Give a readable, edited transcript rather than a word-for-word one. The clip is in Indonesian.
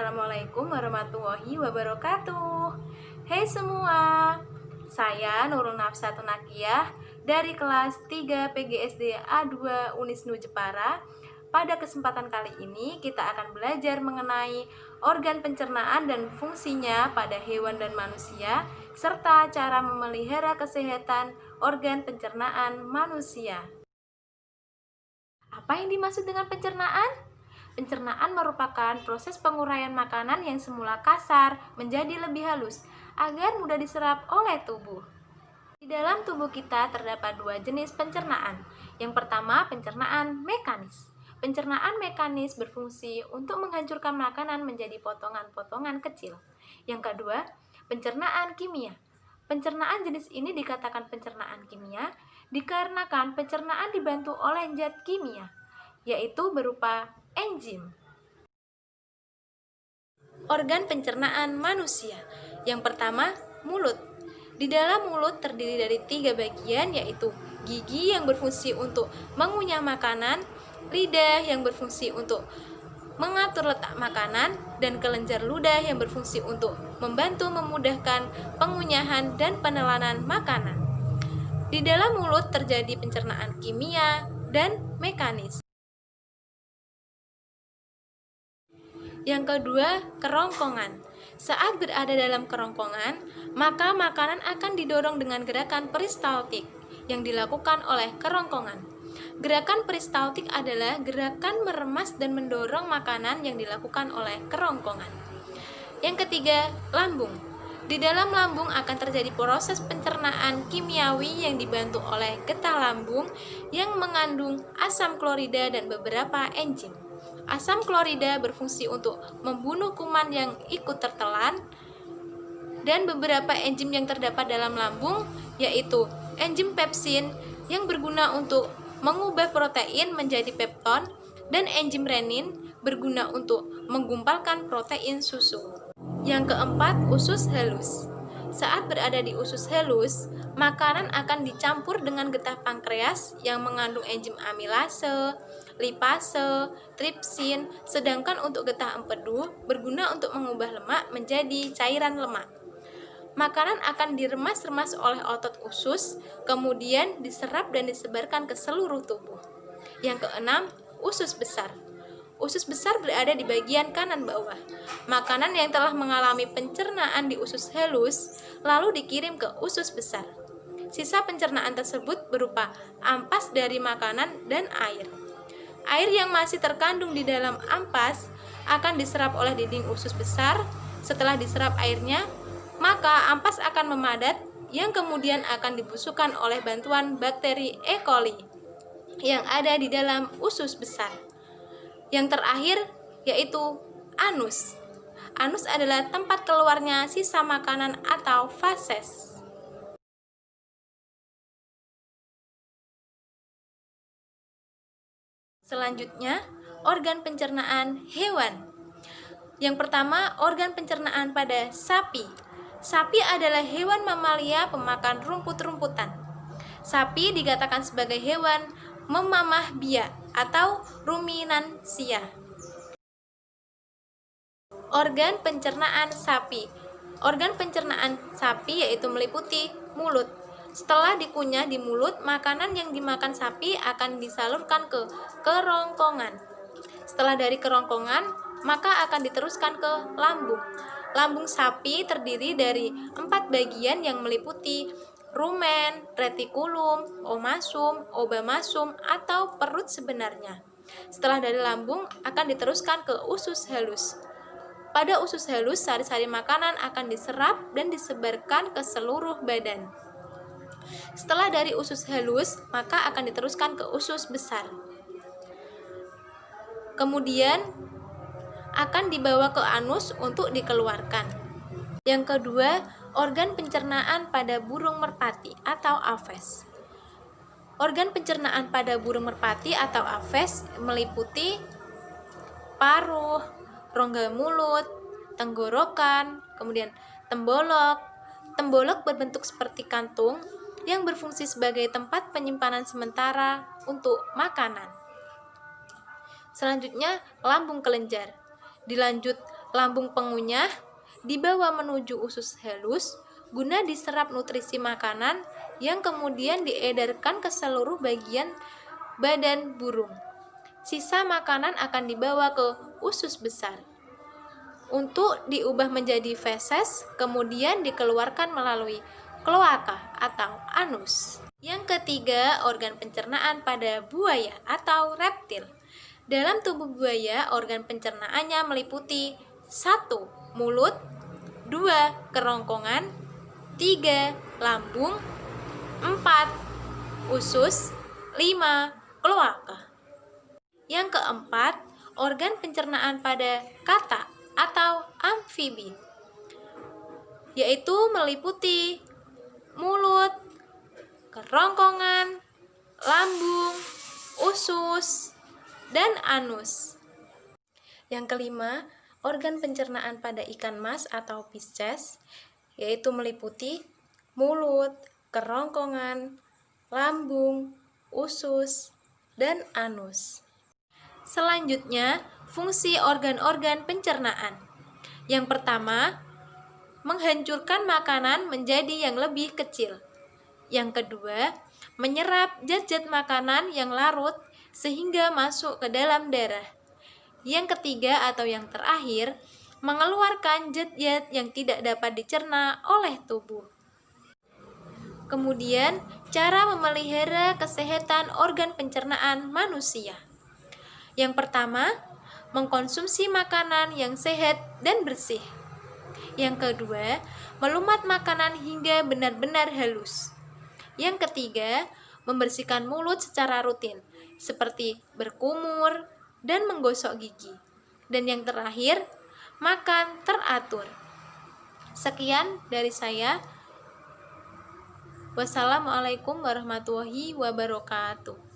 Assalamualaikum warahmatullahi wabarakatuh. Hai semua, saya Nurul Nafsatun Nakiyah dari kelas 3 PGSD A2 Unisnu Jepara. Pada kesempatan kali ini kita akan belajar mengenai organ pencernaan dan fungsinya pada hewan dan manusia, serta cara memelihara kesehatan organ pencernaan manusia. Apa yang dimaksud dengan pencernaan? Pencernaan merupakan proses penguraian makanan yang semula kasar menjadi lebih halus agar mudah diserap oleh tubuh. Di dalam tubuh kita terdapat dua jenis pencernaan. Yang pertama, pencernaan mekanis. Pencernaan mekanis berfungsi untuk menghancurkan makanan menjadi potongan-potongan kecil. Yang kedua, pencernaan kimia. Pencernaan jenis ini dikatakan pencernaan kimia dikarenakan pencernaan dibantu oleh zat kimia, yaitu berupa enzim. Organ pencernaan manusia. Yang pertama, mulut. Di dalam mulut terdiri dari 3 bagian, yaitu gigi yang berfungsi untuk mengunyah makanan, lidah yang berfungsi untuk mengatur letak makanan, dan kelenjar ludah yang berfungsi untuk membantu memudahkan pengunyahan dan penelanan makanan. Di dalam mulut terjadi pencernaan kimia dan mekanis. Yang kedua, kerongkongan. Saat berada dalam kerongkongan, maka makanan akan didorong dengan gerakan peristaltik yang dilakukan oleh kerongkongan. Gerakan peristaltik adalah gerakan meremas dan mendorong makanan yang dilakukan oleh kerongkongan. Yang ketiga, lambung. Di dalam lambung akan terjadi proses pencernaan kimiawi yang dibantu oleh getah lambung yang mengandung asam klorida dan beberapa enzim. Asam klorida berfungsi untuk membunuh kuman yang ikut tertelan, dan beberapa enzim yang terdapat dalam lambung yaitu enzim pepsin yang berguna untuk mengubah protein menjadi pepton, dan enzim renin berguna untuk menggumpalkan protein susu. Yang keempat, usus halus. Saat berada di usus halus, makanan akan dicampur dengan getah pankreas yang mengandung enzim amilase, lipase, tripsin, sedangkan untuk getah empedu berguna untuk mengubah lemak menjadi cairan lemak. Makanan akan diremas-remas oleh otot usus, kemudian diserap dan disebarkan ke seluruh tubuh. Yang keenam, usus besar. Usus besar berada di bagian kanan bawah. Makanan yang telah mengalami pencernaan di usus halus lalu dikirim ke usus besar. Sisa pencernaan tersebut berupa ampas dari makanan dan air. Air yang masih terkandung di dalam ampas akan diserap oleh dinding usus besar. Setelah diserap airnya, maka ampas akan memadat yang kemudian akan dibusukkan oleh bantuan bakteri E. coli yang ada di dalam usus besar. Yang terakhir yaitu anus. Anus adalah tempat keluarnya sisa makanan atau fases. Selanjutnya, organ pencernaan hewan. Yang pertama, organ pencernaan pada sapi. Sapi adalah hewan mamalia pemakan rumput-rumputan. Sapi dikatakan sebagai hewan memamah biak atau ruminansia. Organ pencernaan sapi. Organ pencernaan sapi yaitu meliputi mulut. Setelah dikunyah di mulut, makanan yang dimakan sapi akan disalurkan ke kerongkongan. Setelah dari kerongkongan, maka akan diteruskan ke lambung. Lambung sapi terdiri dari 4 bagian yang meliputi rumen, retikulum, omasum, obamasum, atau perut sebenarnya. Setelah dari lambung akan diteruskan ke usus halus. Pada usus halus, sari-sari makanan akan diserap dan disebarkan ke seluruh badan. Setelah dari usus halus, maka akan diteruskan ke usus besar. Kemudian akan dibawa ke anus untuk dikeluarkan. Yang kedua, organ pencernaan pada burung merpati atau aves. Organ pencernaan pada burung merpati atau aves meliputi paruh, rongga mulut, tenggorokan, kemudian tembolok. Tembolok berbentuk seperti kantung yang berfungsi sebagai tempat penyimpanan sementara untuk makanan. Selanjutnya, lambung kelenjar. Dilanjut Lambung pengunyah dibawa menuju usus halus guna diserap nutrisi makanan yang kemudian diedarkan ke seluruh bagian badan burung. Sisa makanan akan dibawa ke usus besar untuk diubah menjadi feses, kemudian dikeluarkan melalui kloaka atau anus. Yang ketiga, organ pencernaan pada buaya atau reptil. Dalam tubuh buaya, organ pencernaannya meliputi 1. Mulut, 2. Kerongkongan, 3. Lambung, 4. Usus, 5. Kloaka. Yang keempat, organ pencernaan pada kata atau amfibi, yaitu meliputi mulut, kerongkongan, lambung, usus, dan anus. Yang kelima, organ pencernaan pada ikan mas atau Pisces, yaitu meliputi mulut, kerongkongan, lambung, usus, dan anus. Selanjutnya, fungsi organ-organ pencernaan. Yang pertama, menghancurkan makanan menjadi yang lebih kecil. Yang kedua, menyerap zat-zat makanan yang larut sehingga masuk ke dalam darah. Yang ketiga atau yang terakhir, mengeluarkan zat-zat yang tidak dapat dicerna oleh tubuh. Kemudian, cara memelihara kesehatan organ pencernaan manusia. Yang pertama, mengkonsumsi makanan yang sehat dan bersih. Yang kedua, melumat makanan hingga benar-benar halus. Yang ketiga, membersihkan mulut secara rutin, seperti berkumur dan menggosok gigi. Dan yang terakhir, makan teratur. Sekian dari saya. Wassalamualaikum warahmatullahi wabarakatuh.